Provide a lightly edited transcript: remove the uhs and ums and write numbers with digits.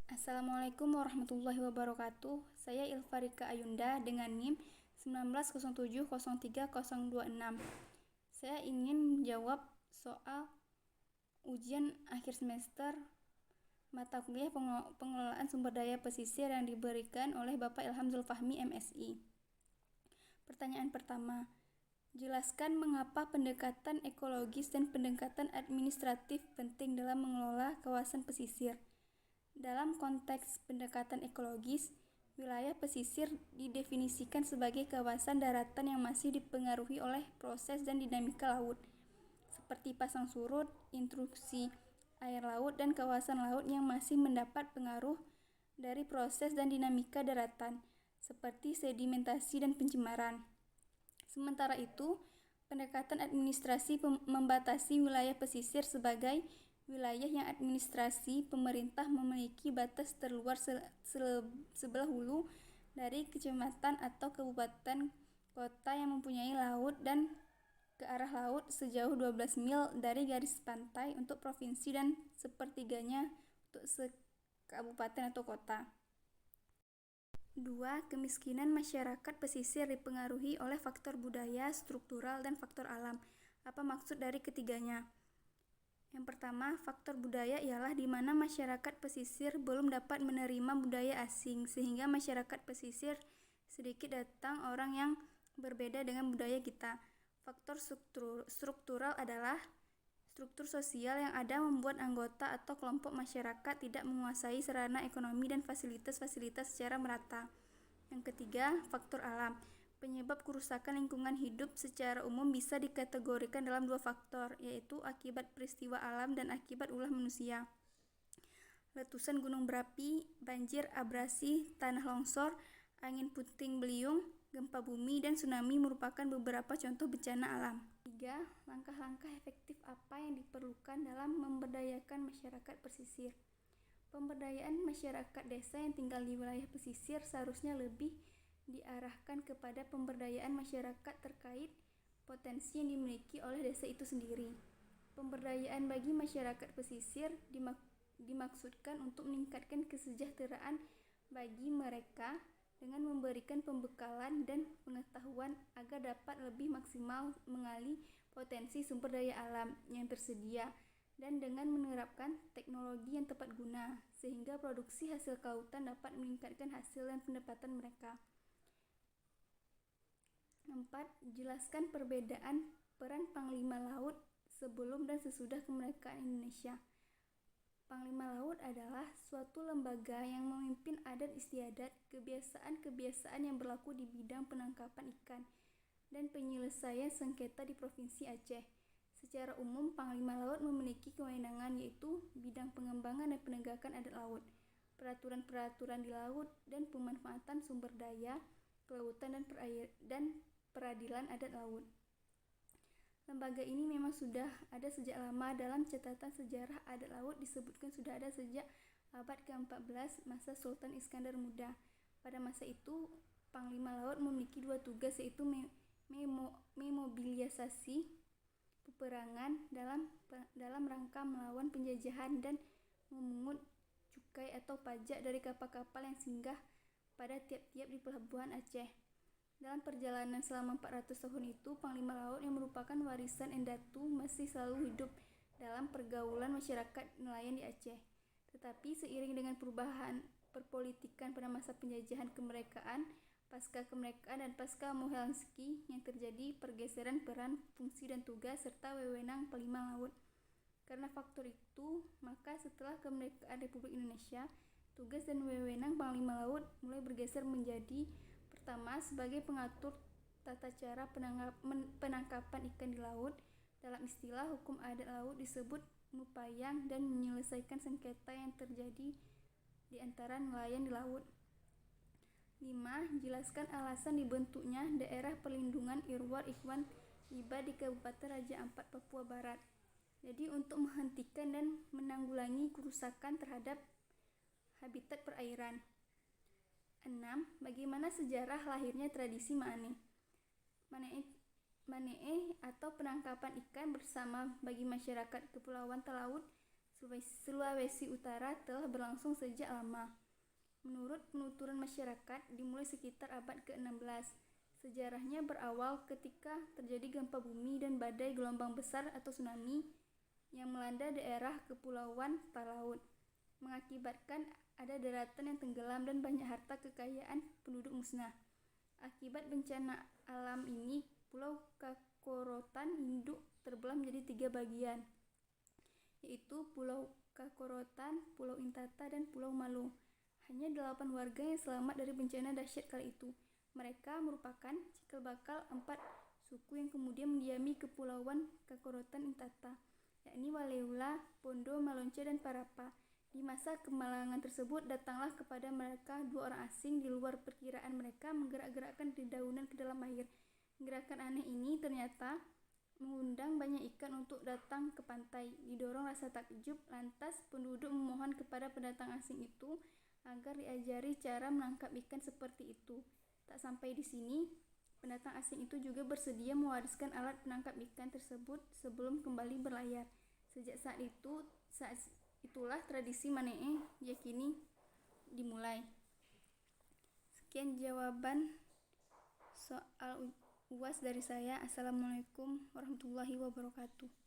Assalamualaikum warahmatullahi wabarakatuh. Saya Ilfarika Ayunda dengan NIM 190703026. Saya ingin menjawab soal ujian akhir semester mata kuliah pengelolaan sumber daya pesisir yang diberikan oleh Bapak Ilham Zulfahmi MSI. Pertanyaan pertama, jelaskan mengapa pendekatan ekologis dan pendekatan administratif penting dalam mengelola kawasan pesisir. Dalam konteks pendekatan ekologis, wilayah pesisir didefinisikan sebagai kawasan daratan yang masih dipengaruhi oleh proses dan dinamika laut, seperti pasang surut, intrusi air laut, dan kawasan laut yang masih mendapat pengaruh dari proses dan dinamika daratan, seperti sedimentasi dan pencemaran. Sementara itu, pendekatan administrasi membatasi wilayah pesisir sebagai wilayah yang administrasi pemerintah memiliki batas terluar sebelah hulu dari kecamatan atau kabupaten kota yang mempunyai laut dan ke arah laut sejauh 12 mil dari garis pantai untuk provinsi dan sepertiganya untuk kabupaten atau kota. 2. Kemiskinan masyarakat pesisir dipengaruhi oleh faktor budaya, struktural, dan faktor alam. Apa maksud dari ketiganya? Yang pertama, faktor budaya ialah di mana masyarakat pesisir belum dapat menerima budaya asing, sehingga masyarakat pesisir sedikit datang orang yang berbeda dengan budaya kita. Faktor struktural adalah struktur sosial yang ada membuat anggota atau kelompok masyarakat tidak menguasai sarana ekonomi dan fasilitas-fasilitas secara merata. Yang ketiga, faktor alam. Penyebab kerusakan lingkungan hidup secara umum bisa dikategorikan dalam dua faktor, yaitu akibat peristiwa alam dan akibat ulah manusia. Letusan gunung berapi, banjir, abrasi, tanah longsor, angin puting beliung, gempa bumi, dan tsunami merupakan beberapa contoh bencana alam. 3. Langkah-langkah efektif apa yang diperlukan dalam memberdayakan masyarakat pesisir? Pemberdayaan masyarakat desa yang tinggal di wilayah pesisir seharusnya lebih diarahkan kepada pemberdayaan masyarakat terkait potensi yang dimiliki oleh desa itu sendiri. Pemberdayaan bagi masyarakat pesisir dimaksudkan untuk meningkatkan kesejahteraan bagi mereka dengan memberikan pembekalan dan pengetahuan agar dapat lebih maksimal mengali potensi sumber daya alam yang tersedia dan dengan menerapkan teknologi yang tepat guna sehingga produksi hasil kelautan dapat meningkatkan hasil dan pendapatan mereka. 4. Jelaskan perbedaan peran Panglima Laut sebelum dan sesudah kemerdekaan Indonesia. Panglima Laut adalah suatu lembaga yang memimpin adat istiadat, kebiasaan-kebiasaan yang berlaku di bidang penangkapan ikan dan penyelesaian sengketa di Provinsi Aceh. Secara umum, Panglima Laut memiliki kewenangan yaitu bidang pengembangan dan penegakan adat laut, peraturan-peraturan di laut, dan pemanfaatan sumber daya kelautan dan peradilan adat laut. Lembaga ini memang sudah ada sejak lama. Dalam catatan sejarah adat laut disebutkan sudah ada sejak abad ke-14 masa Sultan Iskandar Muda. Pada masa itu, Panglima Laut memiliki dua tugas yaitu memobilisasi peperangan dalam rangka melawan penjajahan dan memungut cukai atau pajak dari kapal-kapal yang singgah pada tiap-tiap di pelabuhan Aceh. Dalam perjalanan selama 400 tahun itu, Panglima Laut yang merupakan warisan Endatu masih selalu hidup dalam pergaulan masyarakat nelayan di Aceh. Tetapi seiring dengan perubahan perpolitikan pada masa penjajahan kemerdekaan, pasca kemerdekaan dan pasca Mohelski yang terjadi pergeseran peran, fungsi dan tugas serta wewenang Panglima Laut. Karena faktor itu, maka setelah kemerdekaan Republik Indonesia, tugas dan wewenang Panglima Laut mulai bergeser menjadi pertama, sebagai pengatur tata cara penangkapan ikan di laut. Dalam istilah hukum adat laut disebut nupayang dan menyelesaikan sengketa yang terjadi di antara nelayan di laut. 5. Jelaskan alasan dibentuknya Daerah Perlindungan Irwar Ikhwan Liba di Kabupaten Raja Ampat, Papua Barat. Jadi untuk menghentikan dan menanggulangi kerusakan terhadap habitat perairan. 6. Bagaimana sejarah lahirnya tradisi Ma'aneh atau penangkapan ikan bersama bagi masyarakat Kepulauan Talaut Sulawesi Utara telah berlangsung sejak lama. Menurut penuturan masyarakat, dimulai sekitar abad ke-16. Sejarahnya berawal ketika terjadi gempa bumi dan badai gelombang besar atau tsunami yang melanda daerah kepulauan Talaud, mengakibatkan ada daratan yang tenggelam dan banyak harta kekayaan penduduk musnah. Akibat bencana alam ini, Pulau Kakorotan induk terbelah menjadi 3 bagian, yaitu Pulau Kakorotan, Pulau Intata, dan Pulau Malu. Hanya 8 warga yang selamat dari bencana dahsyat kala itu. Mereka merupakan cikal bakal 4 suku yang kemudian mendiami Kepulauan Kakorotan Intata, yakni Waleula, Pondo, Malonca, dan Parapa. Di masa kemalangan tersebut, datanglah kepada mereka 2 orang asing di luar perkiraan mereka menggerak-gerakkan dedaunan ke dalam air. Gerakan aneh ini ternyata mengundang banyak ikan untuk datang ke pantai. Didorong rasa takjub, lantas penduduk memohon kepada pendatang asing itu agar diajari cara menangkap ikan seperti itu. Tak sampai di sini, pendatang asing itu juga bersedia mewariskan alat penangkap ikan tersebut sebelum kembali berlayar. Sejak saat itulah tradisi Manee diyakini dimulai. Sekian jawaban soal UAS dari saya. Assalamualaikum warahmatullahi wabarakatuh.